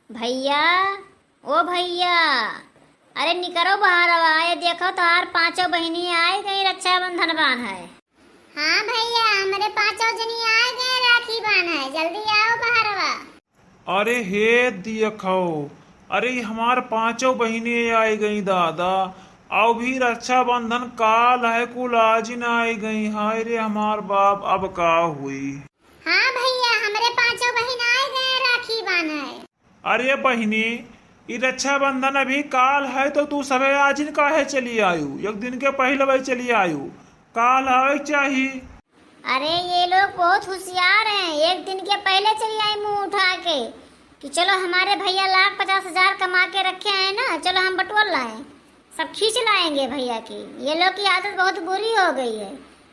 भैया, ओ भैया, अरे निकरो बाहर आए। देखो तार पांचों बहनी आए गई रक्षाबंधन बांध है। हाँ भैया, हमारे पांचों जनी आ गए राखी बांध है, जल्दी आओ बाहर आवा। अरे हे देखो, अरे हमार पांचों बहिने आई गई दादा। अब भी रक्षाबंधन काल है, कुल आज ही ना आई गई। हाय रे हमार बाप, अब का हुई। हाँ भैया, हमारे पांचों बहन आ गए राखी बांध है। अरे बहिनी, ये रक्षाबंधन अभी काल है तो तू सबे आज ही काहे चली आयु? एक दिन के पहले वही चली आयु, काल है चाहिए। अरे ये लोग बहुत होशियार हैं। एक दिन के पहले चली आई मुंह उठा के कि चलो हमारे भैया 1,50,000 कमा के रखे हैं ना, चलो हम बटोर लाएं, सब खींच लाएंगे भैया की। ये लोग की आदत बहुत बुरी हो गई है।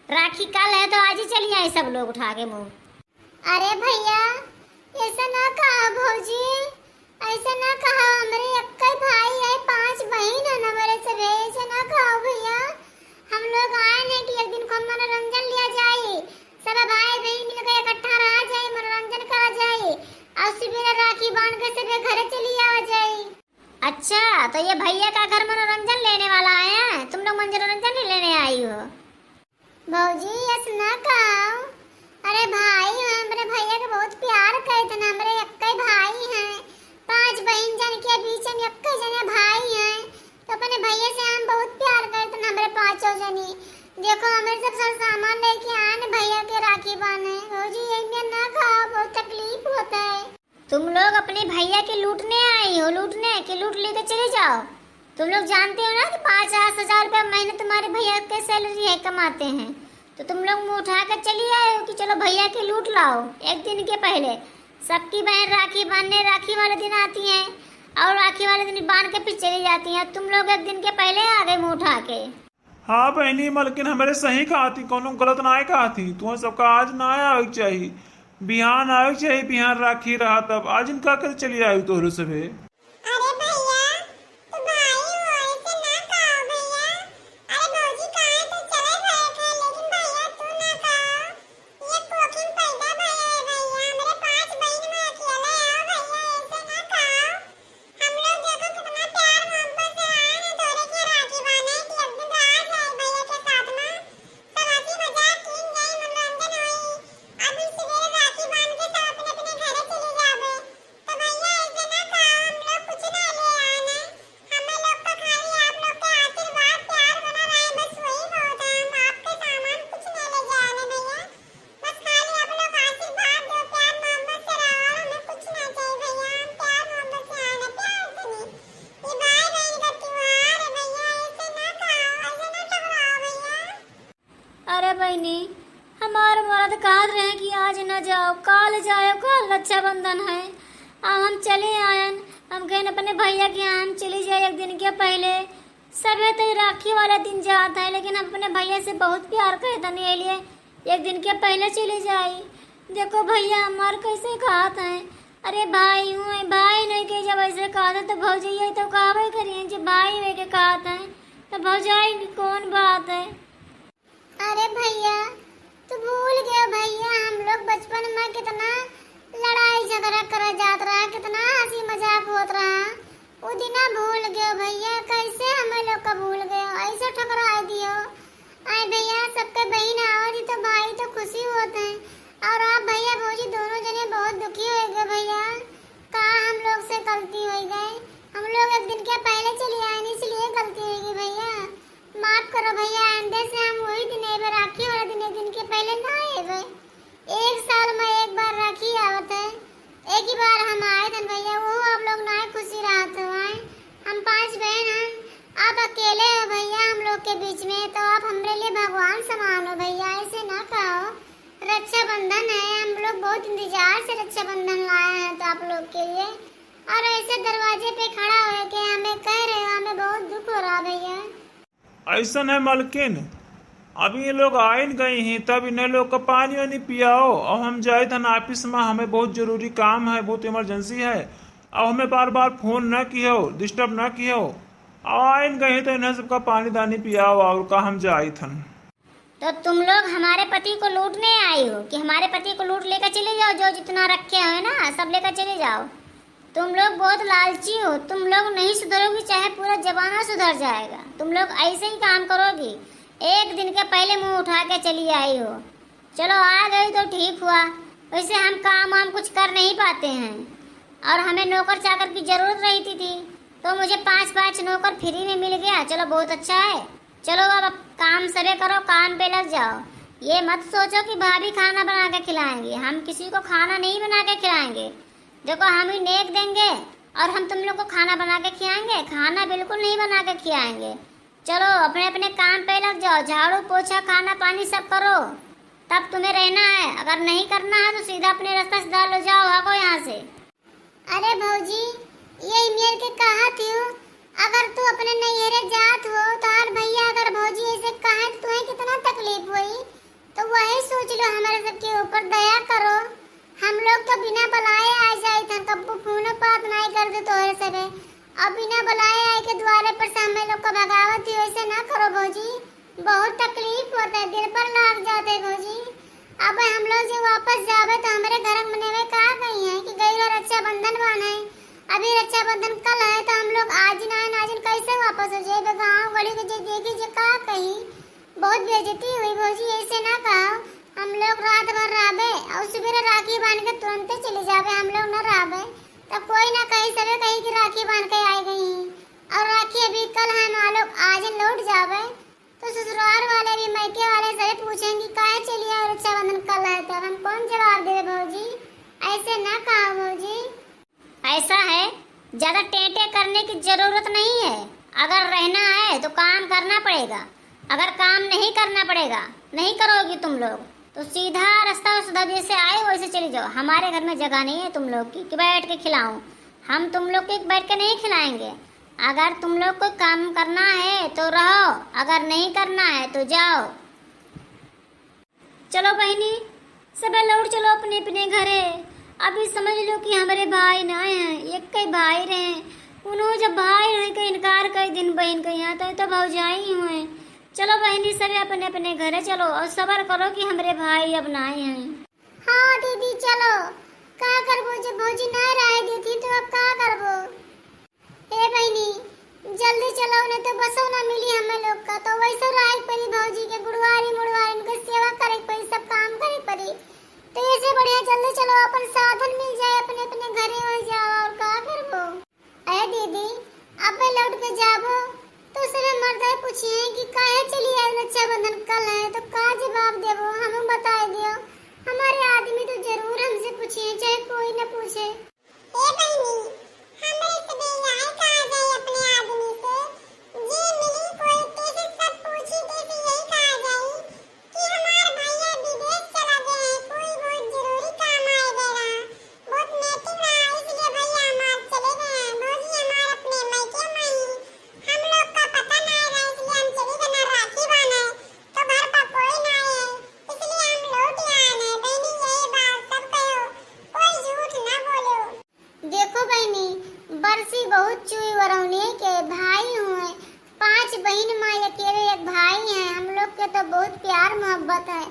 राखी काल है तो आज ही चली आई सब लोग उठा के मुंह। अरे भैया, ऐसा ना कहा भौजी, ऐसा ना कहा। हमारे अक्का भाई है, 5 बहन है हमारे सब, ऐसा ना कहा भैया। हम लोग आए हैं कि एक दिन को मनोरंजन लिया जाए, सब भाई बहन मिलकर इकट्ठा रहा जाए, मनोरंजन करा जाए और सवेरे राखी बांध के सब घर चली आ जाए। अच्छा, तो ये भैया का घर मनोरंजन लेने वाला आया है, तुम लोग मनोरंजन नहीं लेने आई हो? भौजी ऐसा ना कहा। अरे भाई, हमारे भैया को बहुत प्यार करते ना। हमारे अक्का भाई हैं, 5 बहन जन के बीच में अक्का जने भाई हैं, तो अपने भैया से हम बहुत प्यार करते ना। हमारे पांचों जनी देखो, हमारे सब सामान लेके आए ना भैया के राखी बांधे। भौजी ये ना खाओ, बहुत तकलीफ होता है। तुम लोग अपने भैया के लूटने आई हो, लूटने के लूट लेकर चले जाओ। तुम लोग जानते हो ना कि 5,000 रुपया महीने तुम्हारे भैया के सैलरी है, कमाते हैं, तो तुम लोग मुंह उठा कर चली आए हो कि चलो भैया के लूट लाओ। एक दिन के पहले सबकी बहन राखी बांधने राखी वाले दिन आती हैं और राखी वाले दिन बांध के फिर चली जाती हैं। तुम लोग एक दिन के पहले आ गए मुंह उठा के। हाँ बहनी, मलकिन हमारे सही कहा थी, कोनो गलत ना कहा थी। तुम्हें सबका आज ना आवे चाहिए, बिहान आवे चाहिए। बिहान राखी रहा तब आज इनका कर चली आई तोहरे सभे। अरे भैया, तो भाई हो, ऐसे ना कहो भैया। अरे भौजी कहे तो चले गए थे, लेकिन भैया तू ना कहो। ये कोकिन पैदा भैया है भैया, हमारे 5 बहन में अकेले आओ भैया, ऐसे ना कहो। हम लोग देखो कितना प्यार मोहब्बत से आए हैं तोरे के राखी बांधे कि एक दिन आ जाए भैया के साथ में, सब हंसी मजाक की जाए, मनोरंजन होई। अब सवेरे राखी बांध के सब अपने अपने घरे चले जावे। तो भैया ऐसे ना कहो, हम लोग कुछ ना ले आए हैं, हमें लोग तो खाली आप लोग के आशीर्वाद प्यार बना रहे, बस वही बहुत है। हम आपके सामान कुछ नहीं ले के आए हैं भैया, बस खाली आप लोग आशीर्वाद दो, प्यार मोहब्बत से रहो, और हमें कुछ ना चाहिए भैया। हम प्यार मोहब्बत से आए हैं, प्यार से नहीं। ये भाई बहन का त्योहार है भैया, ऐसे ना कहो, ऐसे ना टकराओ भैया। अरे बहनी, हमारे मर्द कह रहे हैं कि आज न जाओ, काल जाओ, कल रक्षाबंधन है। अब हम चले आयन, हम गए अपने भैया के यहाँ, हम चले जाए एक दिन के पहले। सबे तो राखी वाला दिन जाता है, लेकिन हम अपने भैया से बहुत प्यार करते हैं, लिए एक दिन के पहले चले जाए। देखो भैया हमारे कैसे कहते हैं। अरे भाई हूँ, भाई नहीं के जब ऐसे कहते तो भौजाई तो कहवे करिए, जब भाई वे के कहते हैं तो भौजाई की कौन बात है। अरे भैया, तू भूल गया भैया, हम लोग बचपन में कितना लड़ाई झगड़ा करा जात रहा, कितना हंसी मजाक होत रहा। वो दिना भूल गए भैया, कैसे हमें लोग का भूल गए, ऐसे ठकरा दियो। आए भैया, सबके बहन आओ जी तो भाई तो खुशी होते हैं, और आप भैया भौजी दोनों जने बहुत दुखी हो गए भैया। कहा हम लोग से गलती हो गई, हम लोग एक दिन के पहले चली आए, इसलिए गलती हो गई भैया, माफ करो भैया। आंदे से हम वही दिन एबे राखी वाला दिन एक दिन के पहले ना आए। एक साल में एक बार राखी आवत है, एक ही बार हम आए थे भैया, वो आप लोग ना खुशी रहते हो। हम 5 बहन हैं, आप अकेले हो भैया हम लोग के बीच में, तो आप हमारे लिए भगवान समान हो भैया, ऐसे ना कहो। रक्षाबंधन है, हम लोग बहुत इंतजार से रक्षाबंधन लाए हैं तो आप लोग के लिए, और ऐसे दरवाजे पे खड़ा हो के हमें कह रहे हो, हमें बहुत दुख हो रहा भैया। ऐसा है मलकिन, अभी ये लोग आए न गए हैं, तब इन्हें लोग को पानी वानी पियाओ। और हम जाए थे ऑफिस में, हमें बहुत जरूरी काम है, बहुत इमरजेंसी है, और हमें बार बार फोन न कियो, डिस्टर्ब न कियो। आए न गए तो इन्हें सबका पानी दानी पियाओ और का हम जाए थन। तो तुम लोग हमारे पति को लूटने आई हो कि हमारे पति को लूट लेकर चले जाओ, जो जितना रखे हो ना सब लेकर चले जाओ। तुम लोग बहुत लालची हो, तुम लोग नहीं सुधरोगी चाहे पूरा जमाना सुधर जाएगा। तुम लोग ऐसे ही काम करोगी। एक दिन के पहले मुंह उठा के चली आई हो। चलो आ गई तो ठीक हुआ, वैसे हम काम वाम कुछ कर नहीं पाते हैं और हमें नौकर चाकर की जरूरत रहती थी, तो मुझे 5-5 नौकर फ्री में मिल गया। चलो बहुत अच्छा है। चलो अब काम सरे करो, काम पे लग जाओ। ये मत सोचो कि भाभी खाना बना के खिलाएंगी, हम किसी को खाना नहीं बना के खिलाएंगे। देखो हम ही नेक देंगे और हम तुम लोग को खाना बना के खिलाएंगे, खाना बिल्कुल नहीं बना के खिलाएंगे। चलो अपने अपने काम पे लग जाओ, झाड़ू पोछा खाना पानी सब करो, तब तुम्हें रहना है। अगर नहीं करना है तो सीधा अपने रास्ता से लो जाओ, भागो यहाँ से। अरे भौजी यही मेरे के कहा थी, अगर तू अपने नैहरे जात हो तो हर भैया अगर भौजी ऐसे कहे तो तुम्हें कितना तकलीफ हुई, तो वही सोच लो हमारे सबके ऊपर दया करो। हम लोग तो बिना बुलाए आ जाए थे, कब्बू फोन बात नहीं कर दे तोहरे सरे, अब बिना बुलाए आए के द्वारे पर से हम लोग को भगावत ही। वैसे ना करो भौजी, बहुत तकलीफ होता है, दिल पर लाग जाते हैं भौजी। अब हम लोग जो वापस जावे तो हमारे घर में नेवे कहा गई है कि गई और रक्षाबंधन बना है, अभी रक्षाबंधन कल है, तो हम लोग आज नाजिन कैसे वापस हो जाए गाँव गली के देखी जो कहा कहीं बहुत बेइज्जती हुई। भौजी ऐसे ना कहो, हम लोग रात भर राबे और सुबह राखी बांध के तुरंत चले जावे, हम लोग न राबे तब कोई ना कहीं सबे कहीं की राखी बांध के आई गई और राखी अभी कल है, हम लोग आज लौट जावे तो ससुराल वाले भी मायके वाले सभी पूछेंगे काहे चली आई, रक्षाबंधन कल है, तो हम कौन जवाब देवे भौजी? ऐसे ना कहो भौजी। ऐसा है, ज्यादा टेंटे करने की जरूरत नहीं है। अगर रहना है तो काम करना पड़ेगा, अगर काम नहीं करना पड़ेगा, नहीं करोगी तुम लोग तो सीधा रास्ता सुधा जैसे आए वैसे चली जाओ। हमारे घर में जगह नहीं है तुम लोग की कि बैठ के खिलाऊं, हम तुम लोग को बैठ के नहीं खिलाएंगे। अगर तुम लोग को काम करना है तो रहो, अगर नहीं करना है तो जाओ। चलो बहनी सब लौट चलो अपने अपने घरे। अभी समझ लो कि हमारे भाई ना हैं, एक कई भाई रहे, उन्होंने जब भाई रहे का इनकार कर दिन बहन का यहाँ तो भौजाई हुए। चलो बहनी सभी अपने अपने घरे चलो और सबर करो कि हमारे भाई अब ना हैं। हाँ दीदी चलो, का करबो जब भौजी ना रह देती तो अब का करबो? ए बहनी जल्दी चलो, नहीं तो बसो ना मिली हमें लोग का, तो वैसे राय परी भौजी के गुड़वारी मुड़वारी उनके सेवा करे पड़ी, सब काम करे पड़ी, तो ऐसे बढ़िया जल्दी चलो, अपन साधन मिल जाए, अपने अपने घरे हो जाओ और का करबो? अरे दीदी अब लौट के जाबो तो सभी मर्द पूछिए कि काहे चली आई, रक्षाबंधन कल है, तो का जवाब देबो? हम बता दियो, हमारे आदमी तो जरूर हमसे पूछिए चाहे कोई न पूछे। ए बहनी हमरे से बेयाय कहा जाए अपने आदमी से, ये मिली कोई कैसे सब पूछी कैसे यही कहा जाए कि हमारे भैया विदेश चला गए हैं, कोई बहुत जरूरी काम आए बेरा, बहुत मीटिंग रहा इसलिए भैया हमारे चले गए हैं। भौजी हमारे अपने मायके में ही हम लोग का पता नहीं रहा, इसलिए हम चली गए ना राखी बांधे तो घर पर कोई नहीं है, इसलिए हम लौट आए हैं। बहनी यही बात सब कहो, कोई झूठ ना बोलो। देखो बहनी बरसी बहुत चुई वरौनी के भाई हुए, 5 बहन माँ अकेले एक भाई हैं, हम लोग के तो बहुत प्यार मोहब्बत है।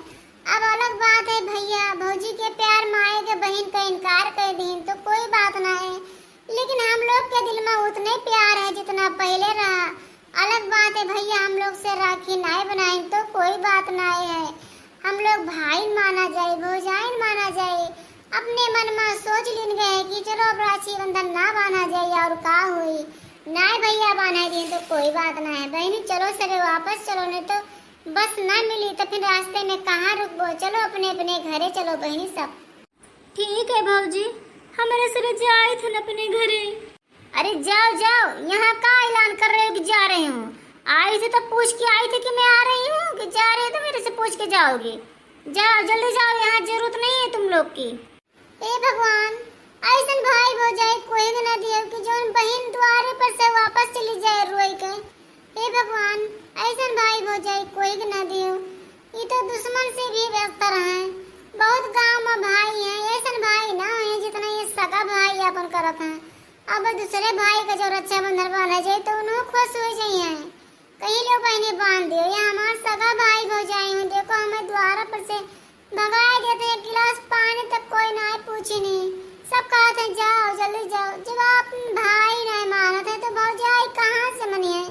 अब अलग बात है भैया भौजी के प्यार माए के बहन का इनकार कर दी तो कोई बात ना है, लेकिन हम लोग के दिल में उतने प्यार है जितना पहले रहा। अलग बात है भैया हम लोग से राखी नहीं बनाए तो कोई बात नहीं है, हम लोग भाई माना जाए भौजाइन माना जाए। अपने मन में सोच लिन गए कि चलो अब राखी बंधन ना बांधा जाए और का हुई, ना भैया बांधा दिए तो कोई बात ना है। बहनी चलो सरे वापस चलो, नहीं तो बस ना मिली तो फिर रास्ते में कहाँ रुकबो, चलो अपने अपने घरे चलो बहनी सब। ठीक है भौजी, हमारे सभी जाए थे अपने घरे। अरे जाओ जाओ, यहाँ का ऐलान कर रहे हो कि जा रहे हो? आई थी तो पूछ के आई थी कि मैं आ रही हूँ, कि जा रहे हो तो मेरे से पूछ के जाओगे। जाओ जल्दी जाओ, यहाँ जरूरत नहीं है तुम लोग की। ए भगवान ऐसन भाई हो जाए कोई ना दियो कि जोन बहन द्वारे पर से वापस चली जाए रोई के। हे भगवान ऐसन भाई हो जाए कोई ना दियो, ये तो दुश्मन से भी बेहतर है। बहुत गांव में भाई हैं, ऐसन भाई ना है जितना ये सगा भाई अपन करत हैं। अब दूसरे भाई का जो रक्षाबंधन बांधा जाए तो उन्होंने खुश हो जाइए, कहीं लोग बहने बांध दियो। ये हमारे सगा भाई हो जाए, देखो हमें द्वारा पर से भगाए देते, एक गिलास पानी तक कोई ना पूछी नहीं। सब कहते हैं जाओ जल्दी जाओ। जब आप भाई नहीं मानते हैं तो भौजाई कहाँ से मनी है?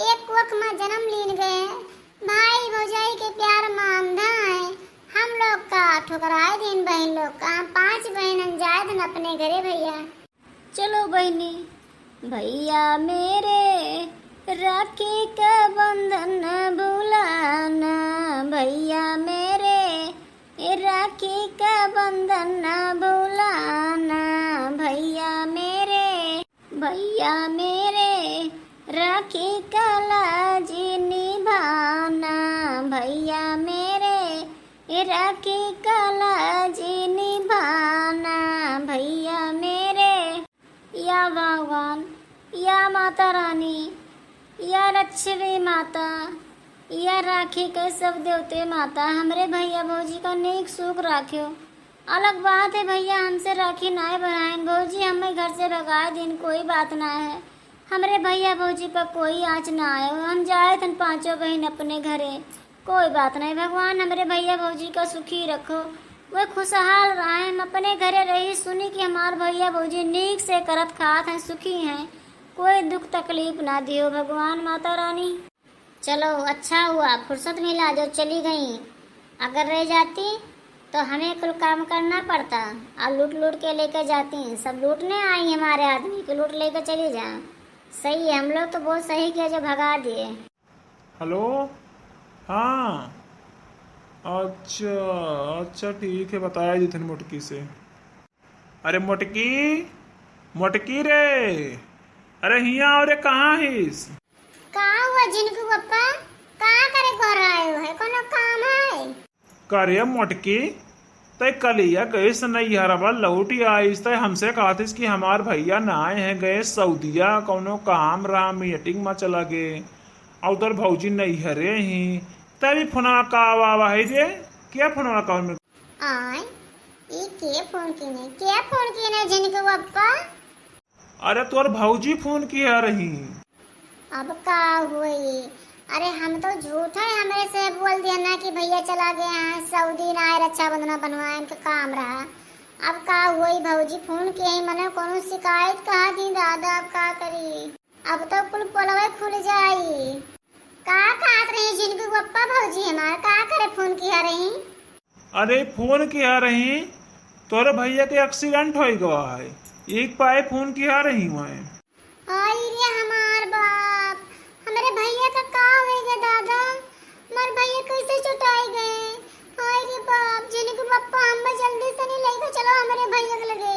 एक वक्त में जन्म लीन गए हैं। भाई भौजाई के प्यार में अंधा है। हम लोग का ठुकराए दिन बहन लोग का। हम 5 बहन हम जाए दिन अपने घरे भैया। चलो बहनी, भैया मेरे राखी का बंधन न भुलाना, भैया मेरे राखी का बंधन न भुलाना, भैया मेरे राखी का लाज निभाना, भैया मेरे राखी का लाज निभाना, भैया मेरे। या भगवान, या माता रानी, या लक्ष्मी माता, या राखी के सब देवते माता, हमरे भैया भौजी का नेक सुख राखियो। अलग बात है भैया हमसे राखी ना बनाएं, भौजी हमें घर से भगाए दिन कोई बात ना है। हमरे भैया भौजी पर कोई आँच ना आए, हम जाए तन 5 बहन अपने घरे, कोई बात नहीं। भगवान हमरे भैया भौजी का सुखी रखो, वह खुशहाल रहे। हम अपने घरे रही सुनी कि हमारे भैया भौजी नीक से करत खात हैं, सुखी हैं, कोई दुख तकलीफ ना दियो भगवान माता रानी। चलो अच्छा हुआ फुर्सत मिला जो चली गई, अगर रह जाती तो हमें कुल काम करना पड़ता और लूट लूट के लेकर जाती। सब लूटने आई हमारे आदमी को लूट लेकर चली जा। सही है, हम लोग तो बहुत सही किया जो भगा दिए। हेलो, हाँ अच्छा अच्छा ठीक है, बताया जी थे मोटकी से। अरे मोटकी, मोटकी रे, अरे हिया और कहाँ हिस? का हुआ जिनको पप्पा? का करे घर आए हो है? कोनो काम है? करे मोटकी तय कलिया गए सनैहरवा लौट आइस तय हमसे कहतिस कि हमार भैया ना आए हैं, गए सऊदिया कौनो काम रहा मीटिंग में चला गए और उधर भौजी नैहरे ही तभी फोना का आवा है रे। क्या फोना का में आय ये के फोन कीने? क्या फोन कीने जिनको पप्पा? अरे तोर भौजी फोन किया रही। अब का हुई? अरे हम तो झूठ है, हमें से बोल दिया ना कि भैया चला गया है सऊदी ना आए, रक्षाबंधन बनवाए इनका काम रहा। अब का हुई? भौजी फोन किए ही मने कोनो शिकायत कहा थी दादा, अब का करी? अब तो कुल पोलवे खुल जाई। का कहत रही जिनको पप्पा भौजी हमार का करे फोन किया रही? अरे फोन किया रही, तोरे भैया के एक्सीडेंट हो गया है, एक पाए फोन किया रही मैं। आई रे हमार बाप, हमारे भैया का का हो गया दादा? हमारे भैया कैसे चुटाई गए? आई रे बाप, जिनको पप्पा हम जल्दी से नहीं लेकर चलो हमारे भैया के लगे।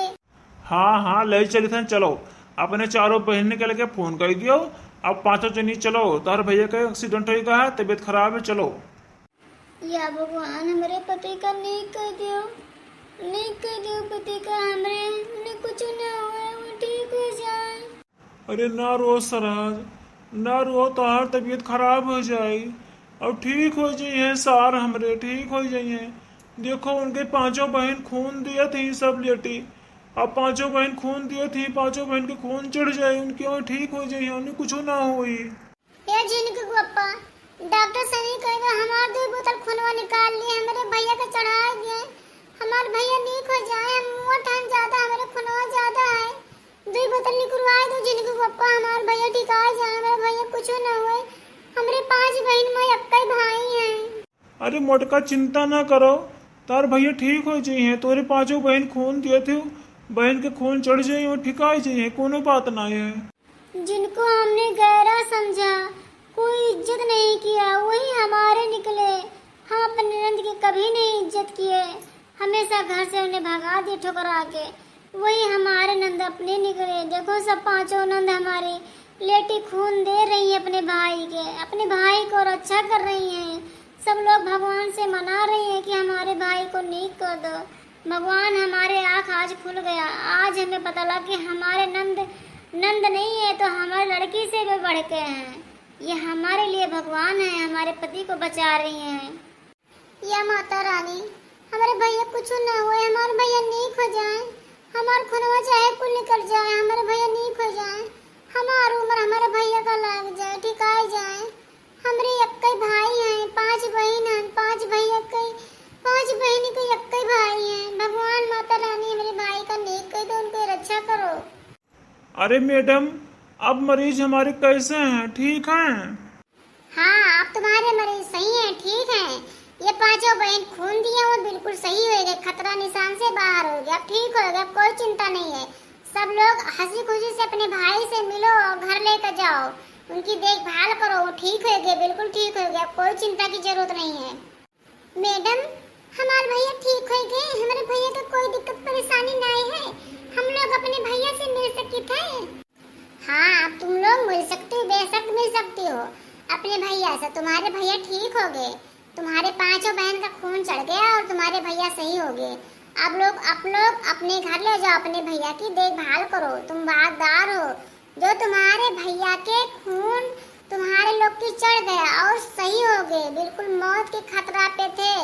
हाँ हाँ ले चली थे, चलो अपने चारों बहन निकल के फोन कर दियो। अब 5 जनी चलो, तार भैया का एक्सीडेंट हो गया है, तबीयत खराब है, चलो। या भगवान हमारे पति का नेक कर दियो, नेक कर दियो पति का, हमरे ने कुछ ना हुआ, वो ठीक हो जाए। अरे ना रो सराज, ना रो, तोहार तबीयत खराब हो जाई और ठीक हो जाइए सार, हमरे ठीक हो जाइए। देखो उनके 5 बहन खून दिए थी सब लेटी, अब 5 बहन खून दिए थी, 5 बहन के खून चढ़ जाए उनके और ठीक हो जाइए, उन्हें कुछ ना हुई। ये जिनको पप्पा डॉक्टर सनी कहेगा हमार 2 बोतल खूनवा निकाल लिए, हमारे भैया का चढ़ा दिए, हमारे भैया ठीक हो जाए। हम मोट हम ज्यादा, हमारे खूनवा ज्यादा है, 2 बोतल निकलवाए दो जिनको पप्पा, हमारे भैया ठीक आ जाए, हमारे भैया कुछ ना हुए। हमारे 5 बहन में अक्का भाई हैं। अरे मोटका चिंता ना करो, तार भैया ठीक हो जाइए, तोरे 5 बहन खून दिए थे, बहन के खून चढ़ जाइए और ठीक आ जाइए, कोनो बात ना है। जिनको हमने गहरा समझा, कोई इज्जत नहीं किया, वही हमारे निकले। हम अपने नंद की कभी नहीं इज्जत किए, हमेशा घर से उन्हें भगा दिए ठुकरा के, वही हमारे नंद अपने निकले। देखो सब 5 नंद हमारी लेटी खून दे रही है अपने भाई के, अपने भाई को रक्षा कर रही हैं। सब लोग भगवान से मना रही हैं कि हमारे भाई को नीक कर दो। भगवान हमारे आँख आज खुल गया, आज हमें पता लगा कि हमारे नंद नहीं है तो हमारी लड़की से भी बढ़ के हैं। ये हमारे लिए भगवान है, हमारे पति को बचा रही हैं। या माता रानी हमारे भैया कुछ ना हुए, हमारे भैया नीक हो जाए, हमारे खुनवा चाहे कुल निकल जाए, हमारे भैया नीक हो जाए, हमारी उम्र हमारे भैया का लग जाए, ठीक आ जाए। हमारे इक्के भाई हैं, 5 बहन हैं, 5 भैया के 5 बहन के इक्के भाई हैं। भगवान माता रानी हमारे भाई का नेक अरे मैडम, अब मरीज हमारे कैसे हैं? ठीक हैं? हाँ, अब तुम्हारे मरीज सही हैं, ठीक हैं। ये पांचों बहन खून दिए और बिल्कुल सही हो गए, खतरा निशान से बाहर हो गया, अब ठीक हो गया, कोई चिंता नहीं है। सब लोग हंसी खुशी से अपने भाई से मिलो और घर लेकर जाओ, उनकी देखभाल करो, वो ठीक हो गए, बिल्कुल ठीक हो गया, कोई चिंता की जरूरत नहीं है। मैडम, हमारे भैया ठीक हो गए, हमारे भैया को कोई दिक्कत परेशानी नहीं है, हम लोग अपने भैया से मिल सकते हैं। हाँ, अब तुम लोग मिल सकते हो, बेशक मिल सकती हो अपने भैया से। तुम्हारे भैया ठीक हो गए, तुम्हारे पांचों बहन का खून चढ़ गया और तुम्हारे भैया सही हो गए। आप लोग अपने घर ले जाओ, अपने भैया की देखभाल करो, तुम बागदार हो। जो तुम्हारे भैया के खून तुम्हारे लोग की चढ़ गया और सही हो गए, बिल्कुल मौत के खतरा पे थे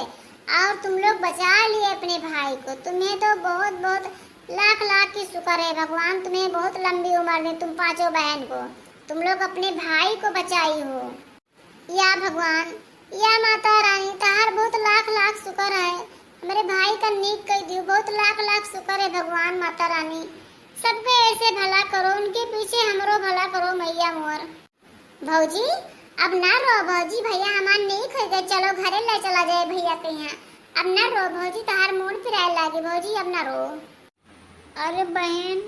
और तुम लोग बचा लिए अपने भाई को। तुम्हें तो बहुत बहुत लाख लाख की शुक्र है, भगवान तुम्हें बहुत लंबी उम्र दे, तुम पांचों बहन को, तुम लोग अपने भाई को बचाई हो। या भगवान, या माता रानी, तार बहुत लाख लाख शुक्र है, मेरे भाई का नीक कर दियो, बहुत लाख लाख शुक्र है भगवान माता रानी। सबके ऐसे भला करो, उनके पीछे हमरो भला करो मैया मोर। भौजी, अब ना रो भौजी, भैया हमार नहीं खो गए, चलो घरे ले चला जाए भैया के यहाँ। अब ना रो भौजी, तार मूड फिराए लागे भौजी, अब ना रो। अरे बहन,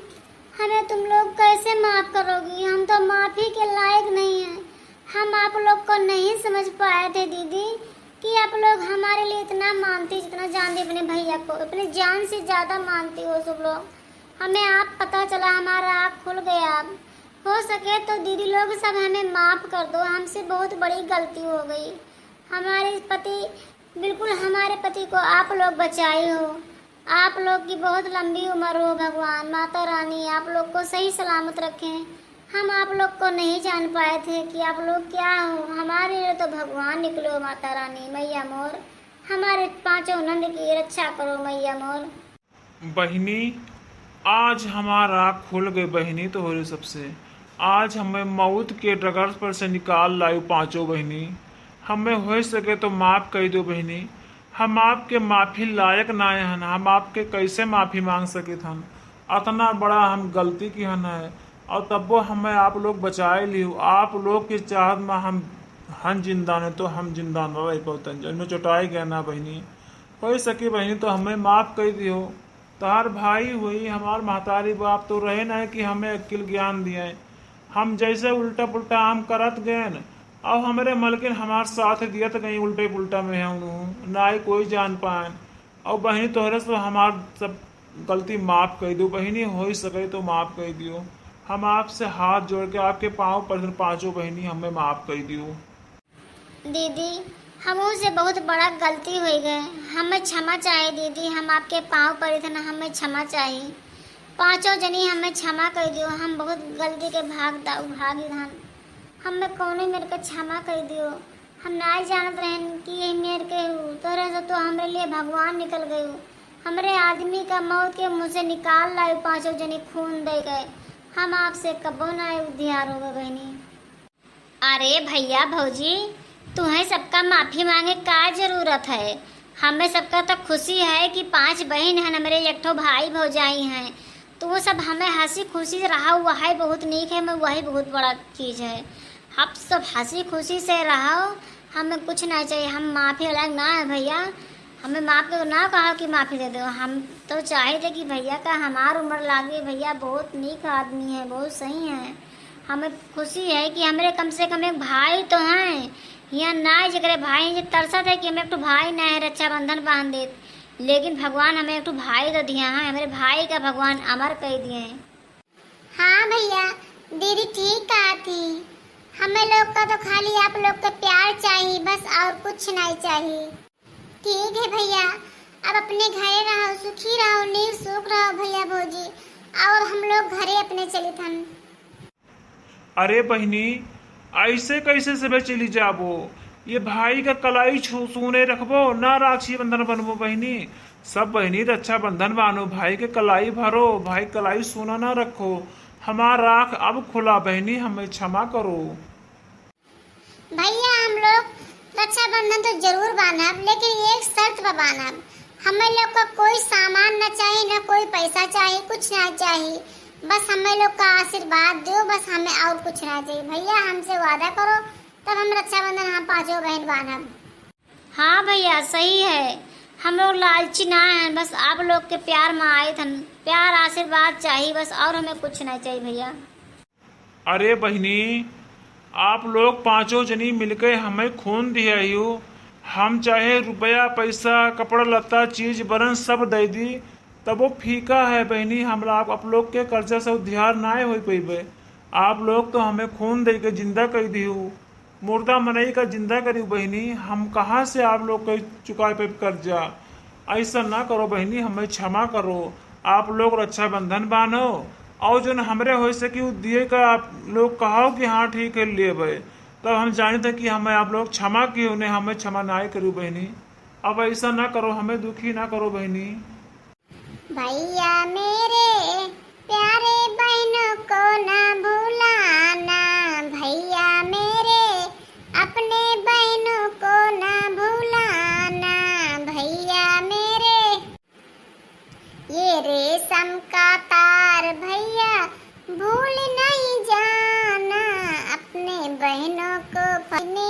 हमें तुम लोग कैसे माफ करोगी? हम तो माफी के लायक नहीं हैं। हम आप लोग को नहीं समझ पाए थे दीदी कि आप लोग हमारे लिए इतना मानती, जितना जानती अपने भैया को, अपने जान से ज़्यादा मानती हो सब लोग। हमें आप पता चला, हमारा आँख खुल गया। अब हो सके तो दीदी लोग सब हमें माफ़ कर दो, हमसे बहुत बड़ी गलती हो गई। हमारे पति, बिल्कुल हमारे पति को आप लोग बचाए हो। आप लोग की बहुत लंबी उम्र हो भगवान, माता रानी आप लोग को सही सलामत रखें। हम आप लोग को नहीं जान पाए थे कि आप लोग क्या हो, हमारे लिए तो भगवान निकलो माता रानी, मैया मोर, हमारे पांचों नंद की रक्षा करो मैया मोर। बहनी, आज हमारा आँख खुल गई बहनी, तो हो रही सबसे। आज हमें मौत के डगर पर से निकाल लाई पांचों बहनी। हमें हो सके तो माफ़ कर दो बहनी, हम आपके माफ़ी लायक ना हन, हम आपके कैसे माफ़ी मांग सके थन? इतना बड़ा हम गलती की हन है, और तब हमें आप लोग बचाए लियो। आप लोग की चाहत में हम जिंदा ने तो हम जिंदा न रह पौतन, जन्म चौटाई गया ना बहनी। हो सके बहनी तो हमें माफ़ कर दियो। तार भाई हुई, हमार महतारी बाप तो रहे ना कि हमें अकिल ज्ञान दिए। हम जैसे उल्टा पुल्टा हम करत गए न, अब हमारे मलकिन हमारे साथ दियत गई उल्टे पुल्टा में है ना ही कोई जान पाए। और बहनी तोहरे से हमार सब गलती माफ़ कर दो बहनी, हो सके तो माफ़ कर दियो। हम आपसे हाथ जोड़ के आपके पाँव पर पांचों बहनी हमें माफ़ कर दियो। दीदी, हमों से बहुत बड़ा गलती हो गए, हमें क्षमा चाहिए दीदी, हम आपके पाँव पर इतना हमें क्षमा चाहिए। पांचों जनी हमें क्षमा कर दियो, हम बहुत गलती के भागीदान, हमें कौन मेरे को क्षमा कर दियो। हम ना जानत रहन कि ये मेरे के तोरे से तो हमारे लिए भगवान निकल गए, हमारे आदमी का मौत के मुँह से निकाल लाए, पांचों जनी खून दे गए। हम आपसे कबो ना उद्धार होगा बहनी। अरे भैया भौजी, तुम्हें सबका माफ़ी मांगे का जरूरत है? हमें सबका तो खुशी है कि 5 बहन हैं, हमारे एक ठो भाई भौजाई हैं, तो वो सब हमें हंसी खुशी रहा, वही बहुत नीक है, मैं वही बहुत बड़ा चीज़ है। आप सब हंसी खुशी से रहो, हमें कुछ नहीं चाहिए। हम माफ़ी अलग ना है भैया, हमें माफ़ करो ना, कहो कि माफ़ी दे दो। हम तो चाहे थे कि भैया का हमार उम्र लागे, भैया बहुत नीक आदमी है, बहुत सही है। हमें खुशी है कि हमारे कम से कम एक भाई तो हैं, यहाँ ना जगह भाई ये तरसत है कि हमें एक तो भाई ना है, रक्षाबंधन बांध दे, लेकिन भगवान हमें एक तो भाई तो दिया है, हमारे भाई का भगवान अमर कर दिए हैं। हाँ भैया, दीदी ठीक कहा थी, हमें लोग का तो खाली आप लोग का प्यार चाहिए बस, और कुछ नहीं चाहिए। ठीक है भैया, अब अपने घरे रहो, सुखी रहो, नीर सुख रहो भैया भौजी, और हम लोग घरे अपने चले थन। अरे बहनी, ऐसे कैसे से चली जाबो? ये भाई का कलाई सुने रखबो ना, राक्षी बंधन बनबो बहनी। सब बहनी रक्षा बंधन बानो, भाई के कलाई भरो, भाई कलाई सोना ना रखो। हमारा आँख अब खुला बहनी, हमें क्षमा करो। भैया हम लोग रक्षाबंधन तो जरूर बांधब, लेकिन एक शर्त पर बांधब, हमें लोग का कोई सामान न चाहिए, न कोई पैसा चाहिए, कुछ ना चाहिए, बस हमें लोग का आशीर्वाद दो, बस हमें और कुछ ना चाहिए भैया। हमसे वादा करो तब हम रक्षाबंधन हम पांचों बहन बांधब। हाँ भैया सही है, हम लोग लालची ना हैं, बस आप लोग के प्यार में आए थे, प्यार आशीर्वाद चाहिए बस, और हमें कुछ नहीं चाहिए भैया। अरे बहनी, आप लोग पांचों जनी मिलकर हमें खून दिया हो, हम चाहे रुपया पैसा कपड़ा लत्ता चीज बरन सब दे दी तब वो फीका है बहनी। हमरा आप लोग के कर्जा से उद्धार ना हो पेबे। आप लोग तो हमें खून दे के जिंदा कर दी हो, मुर्दा मनई का जिंदा करी बहनी। हम कहाँ से आप लोग को चुकाए पे कर्जा? ऐसा ना करो बहनी, हमें क्षमा करो। आप लोग रक्षाबंधन बांधो और जो न हमरे हो सके वो दिए का आप लोग कहो कि हाँ ठीक है लिए भाई, तब हम जाने थे कि हमें आप लोग क्षमा किए, उन्हें हमें क्षमा ना करूँ बहनी। अब ऐसा ना करो, हमें दुखी ना करो बहनी। भैया मेरे प्यारे बहनों को ना भुलाना, भैया मेरे अपने बहनों को ना भुलाना, भैया मेरे ये रेशम का तार भैया भूल नहीं जाना, अपने बहनों को अपनी